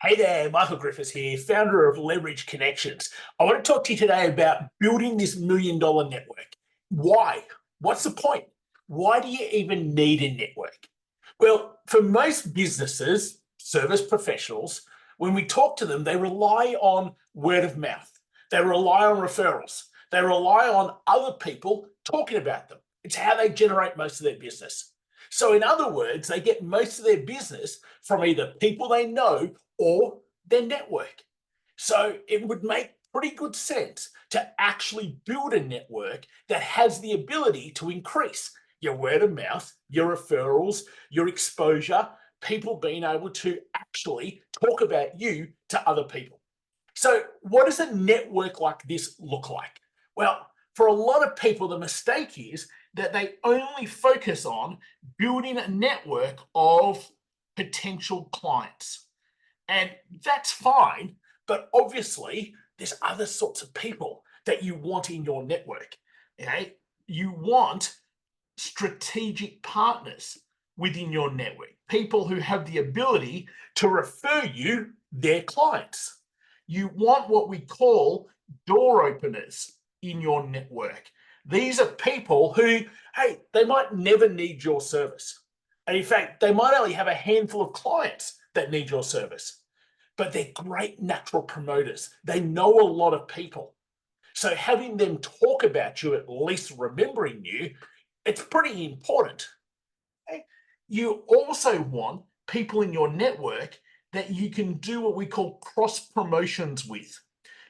Hey there, Michael Griffiths here, founder of Leverage Connections. I want to talk to you today about building this $1 million network. Why? What's the point? Why do you even need a network? Well, for most businesses, service professionals, when we talk to them, they rely on word of mouth. They rely on referrals. They rely on other people talking about them. It's how they generate most of their business. So in other words, they get most of their business from either people they know or their network. So it would make pretty good sense to actually build a network that has the ability to increase your word of mouth, your referrals, your exposure, people being able to actually talk about you to other people. So what does a network like this look like? Well, for a lot of people, the mistake is that they only focus on building a network of potential clients. And that's fine, but obviously there's other sorts of people that you want in your network. Okay? You want strategic partners within your network, people who have the ability to refer you their clients. You want what we call door openers in your network. These are people who, hey, they might never need your service. And in fact, they might only have a handful of clients that need your service, but they're great natural promoters. They know a lot of people. So having them talk about you, at least remembering you, it's pretty important. Okay? You also want people in your network that you can do what we call cross promotions with.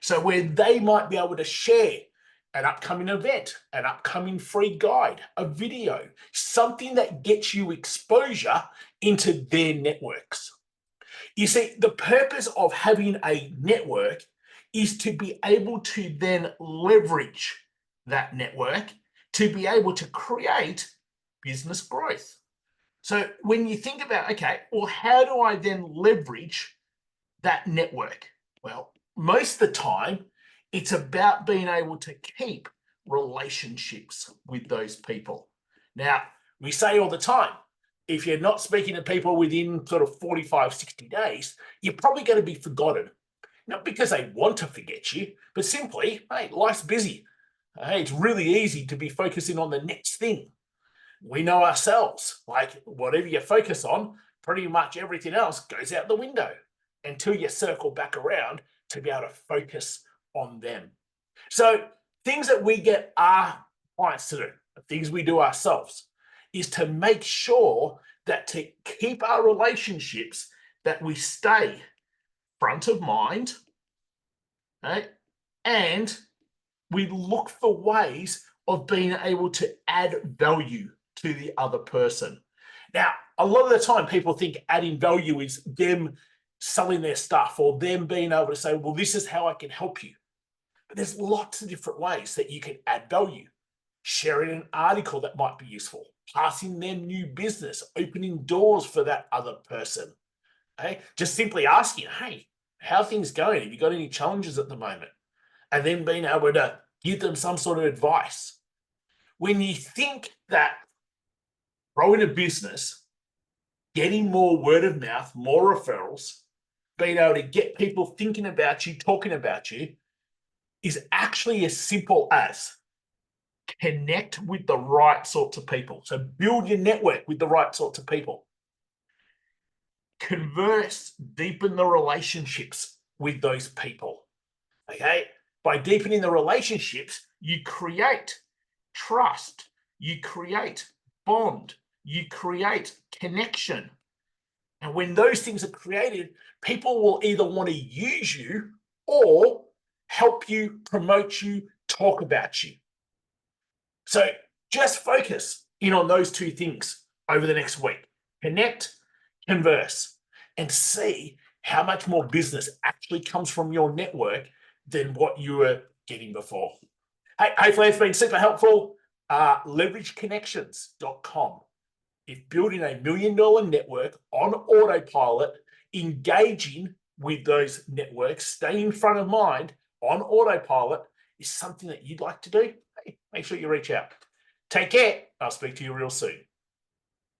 So where they might be able to share an upcoming event, an upcoming free guide, a video, something that gets you exposure into their networks. You see, the purpose of having a network is to be able to then leverage that network to be able to create business growth. So when you think about, okay, well, how do I then leverage that network? Well, most of the time, it's about being able to keep relationships with those people. Now, we say all the time, if you're not speaking to people within sort of 45, 60 days, you're probably going to be forgotten. Not because they want to forget you, but simply, hey, life's busy. Hey, it's really easy to be focusing on the next thing. We know ourselves, like whatever you focus on, pretty much everything else goes out the window until you circle back around to be able to focus on them. So things that we get our clients to do, things we do ourselves, is to make sure that to keep our relationships, that we stay front of mind, right? And we look for ways of being able to add value to the other person. Now, a lot of the time people think adding value is them selling their stuff or them being able to say, well, this is how I can help you. But there's lots of different ways that you can add value. Sharing an article that might be useful, passing them new business, opening doors for that other person. Okay? Just simply asking, hey, how are things going? Have you got any challenges at the moment? And then being able to give them some sort of advice. When you think that growing a business, getting more word of mouth, more referrals, being able to get people thinking about you, talking about you, is actually as simple as connect with the right sorts of people. So build your network with the right sorts of people. Converse, deepen the relationships with those people. Okay? By deepening the relationships, you create trust, you create bond, you create connection. And when those things are created, people will either want to use you or help you, promote you, talk about you. So just focus in on those two things over the next week. Connect, converse, and see how much more business actually comes from your network than what you were getting before. Hey, hopefully it's been super helpful. Leverageconnections.com. If building a $1 million network on autopilot, engaging with those networks, staying front of mind on autopilot is something that you'd like to do, hey, make sure you reach out. Take care. I'll speak to you real soon.